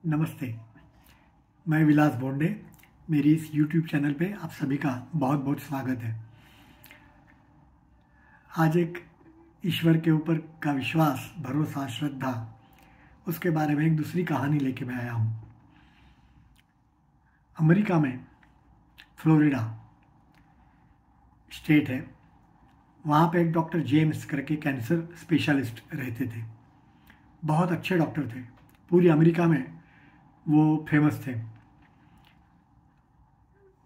नमस्ते। मैं विलास बोंडे। मेरी इस YouTube चैनल पे आप सभी का बहुत बहुत स्वागत है। आज एक ईश्वर के ऊपर का विश्वास, भरोसा, श्रद्धा, उसके बारे में एक दूसरी कहानी लेके मैं आया हूँ। अमेरिका में फ्लोरिडा स्टेट है, वहाँ पे एक डॉक्टर जेम्स करके कैंसर स्पेशलिस्ट रहते थे। बहुत अच्छे डॉक्टर थे, पूरी अमेरिका में वो फेमस थे।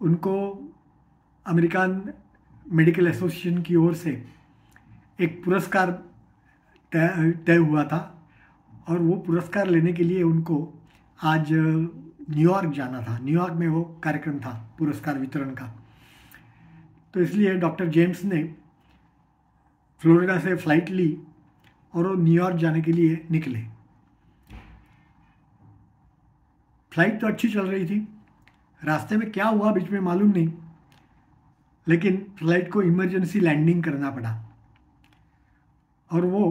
उनको अमेरिकन मेडिकल एसोसिएशन की ओर से एक पुरस्कार तय हुआ था और वो पुरस्कार लेने के लिए उनको आज न्यूयॉर्क जाना था। न्यूयॉर्क में वो कार्यक्रम था पुरस्कार वितरण का। तो इसलिए डॉक्टर जेम्स ने फ्लोरिडा से फ़्लाइट ली और वो न्यूयॉर्क जाने के लिए निकले। फ्लाइट तो अच्छी चल रही थी, रास्ते में क्या हुआ बीच में मालूम नहीं, लेकिन फ्लाइट को इमरजेंसी लैंडिंग करना पड़ा और वो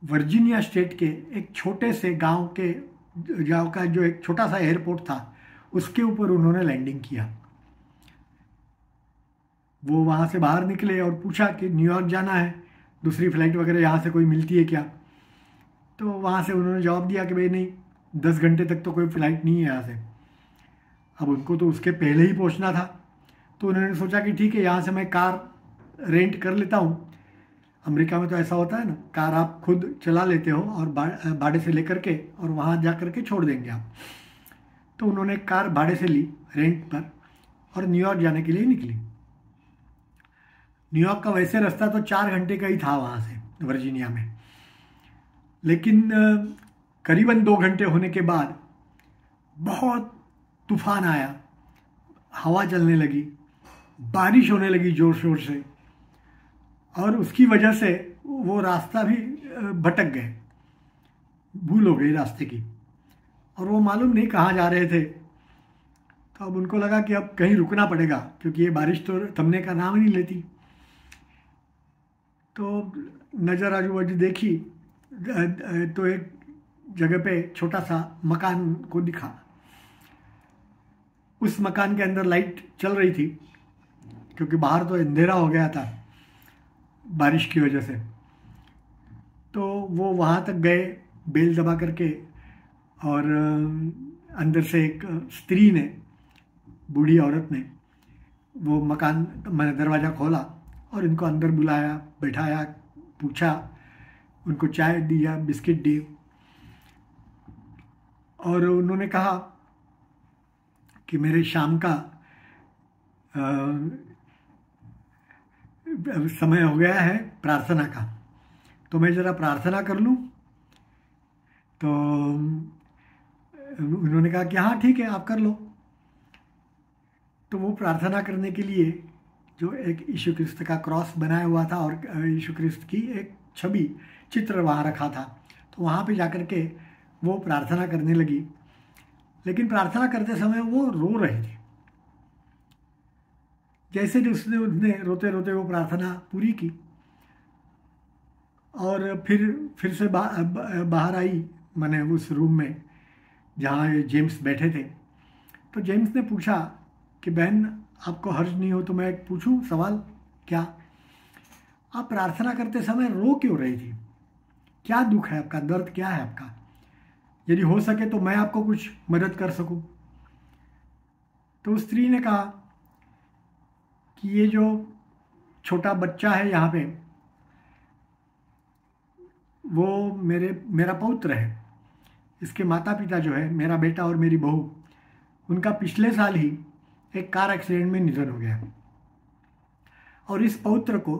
वर्जीनिया स्टेट के एक छोटे से गांव का जो एक छोटा सा एयरपोर्ट था उसके ऊपर उन्होंने लैंडिंग किया। वो वहाँ से बाहर निकले और पूछा कि न्यूयॉर्क जाना है, दूसरी फ्लाइट वगैरह यहाँ से कोई मिलती है क्या। तो वहाँ से उन्होंने जवाब दिया कि भाई नहीं, 10 घंटे तक तो कोई फ़्लाइट नहीं है यहाँ से। अब उनको तो उसके पहले ही पहुँचना था, तो उन्होंने सोचा कि ठीक है, यहाँ से मैं कार रेंट कर लेता हूँ। अमेरिका में तो ऐसा होता है ना, कार आप खुद चला लेते हो और भाड़े से लेकर के और वहाँ जा कर के छोड़ देंगे आप। तो उन्होंने कार भाड़े से ली रेंट पर और न्यूयॉर्क जाने के लिए निकली। न्यूयॉर्क का वैसे रास्ता तो 4 घंटे का ही था वहाँ से वर्जीनिया में, लेकिन करीबन 2 घंटे होने के बाद बहुत तूफान आया, हवा चलने लगी, बारिश होने लगी ज़ोर शोर से, और उसकी वजह से वो रास्ता भी भटक गए, भूल हो गई रास्ते की और वो मालूम नहीं कहाँ जा रहे थे। तो अब उनको लगा कि अब कहीं रुकना पड़ेगा क्योंकि ये बारिश तो थमने का नाम ही नहीं लेती। तो नज़र आजू बाजू देखी तो एक जगह पे छोटा सा मकान को दिखा। उस मकान के अंदर लाइट चल रही थी क्योंकि बाहर तो अंधेरा हो गया था बारिश की वजह से। तो वो वहाँ तक गए बेल दबा करके और अंदर से एक स्त्री ने, बूढ़ी औरत ने, वो मकान मैंने दरवाज़ा खोला और इनको अंदर बुलाया, बैठाया, पूछा, उनको चाय दिया, बिस्किट दिए और उन्होंने कहा कि मेरे शाम का समय हो गया है प्रार्थना का, तो मैं ज़रा प्रार्थना कर लूँ। तो उन्होंने कहा कि हाँ ठीक है, आप कर लो। तो वो प्रार्थना करने के लिए जो एक यीशु क्रिस्त का क्रॉस बनाया हुआ था और यीशु क्रिस्त की एक छवि, चित्र वहाँ रखा था, तो वहाँ पे जाकर के वो प्रार्थना करने लगी। लेकिन प्रार्थना करते समय वो रो रही थी। जैसे कि उसने रोते रोते वो प्रार्थना पूरी की और फिर से बाहर आई, माने उस रूम में जहाँ जेम्स बैठे थे। तो जेम्स ने पूछा कि बहन, आपको हर्ज नहीं हो तो मैं एक पूछूं सवाल? क्या? आप प्रार्थना करते समय रो क्यों रही थी? क्या दुख है आपका? दर्द क्या है आपका? यदि हो सके तो मैं आपको कुछ मदद कर सकूं। तो उस स्त्री ने कहा कि ये जो छोटा बच्चा है यहाँ पे, वो मेरा पौत्र है। इसके माता पिता जो है, मेरा बेटा और मेरी बहू, उनका पिछले साल ही एक कार एक्सीडेंट में निधन हो गया और इस पौत्र को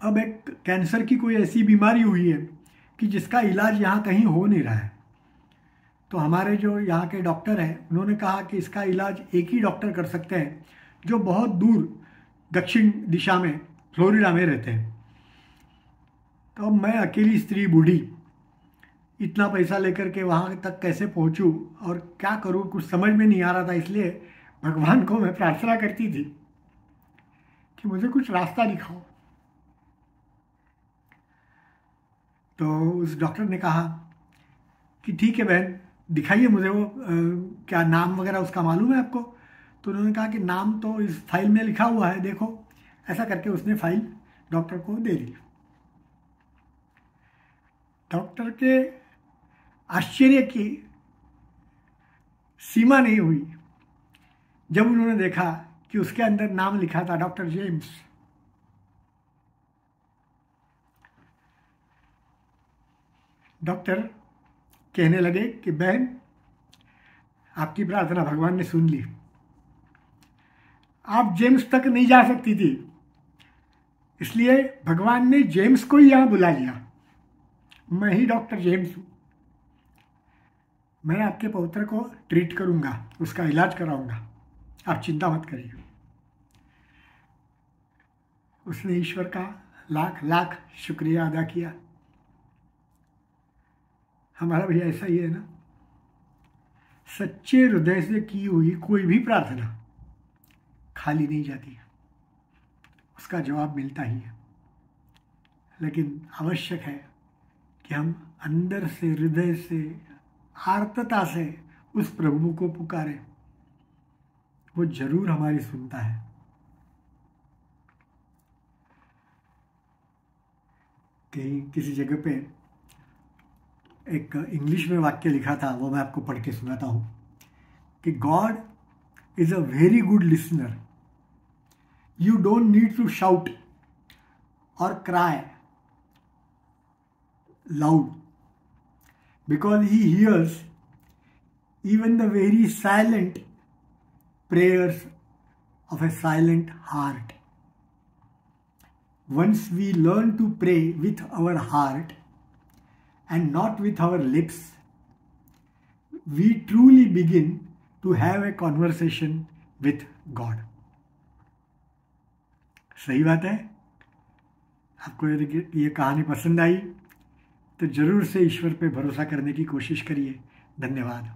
अब एक कैंसर की कोई ऐसी बीमारी हुई है कि जिसका इलाज यहाँ कहीं हो नहीं रहा है। तो हमारे जो यहाँ के डॉक्टर हैं, उन्होंने कहा कि इसका इलाज एक ही डॉक्टर कर सकते हैं जो बहुत दूर दक्षिण दिशा में फ्लोरिडा में रहते हैं। तो अब मैं अकेली स्त्री बूढ़ी इतना पैसा लेकर के वहाँ तक कैसे पहुँचूँ और क्या करूँ, कुछ समझ में नहीं आ रहा था। इसलिए भगवान को मैं प्रार्थना करती थी कि मुझे कुछ रास्ता दिखाओ। तो उस डॉक्टर ने कहा कि ठीक है बहन, दिखाइए मुझे वो क्या नाम वगैरह उसका मालूम है आपको? तो उन्होंने कहा कि नाम तो इस फाइल में लिखा हुआ है, देखो। ऐसा करके उसने फाइल डॉक्टर को दे दी। डॉक्टर के आश्चर्य की सीमा नहीं हुई जब उन्होंने देखा कि उसके अंदर नाम लिखा था डॉक्टर जेम्स। डॉक्टर कहने लगे कि बहन, आपकी प्रार्थना भगवान ने सुन ली। आप जेम्स तक नहीं जा सकती थी, इसलिए भगवान ने जेम्स को ही यहां बुला लिया। मैं ही डॉक्टर जेम्स हूं। मैं आपके पौत्र को ट्रीट करूंगा, उसका इलाज कराऊंगा, आप चिंता मत करिए। उसने ईश्वर का लाख लाख शुक्रिया अदा किया। हमारा भी ऐसा ही है ना, सच्चे हृदय से की हुई कोई भी प्रार्थना खाली नहीं जाती, उसका जवाब मिलता ही है। लेकिन आवश्यक है कि हम अंदर से, हृदय से, आर्तता से उस प्रभु को पुकारें। वो जरूर हमारी सुनता है। कहीं किसी जगह पे एक इंग्लिश में वाक्य लिखा था, वो मैं आपको पढ़ के सुनाता हूं कि god is a very good listener. You don't need to shout और cry loud, because he hears even the very silent prayers of a silent heart. Once we learn to pray with our heart and not with our lips, we truly begin to have a conversation with God. सही बात है। आपको यदि ये कहानी पसंद आई तो जरूर से ईश्वर पे भरोसा करने की कोशिश करिए। धन्यवाद।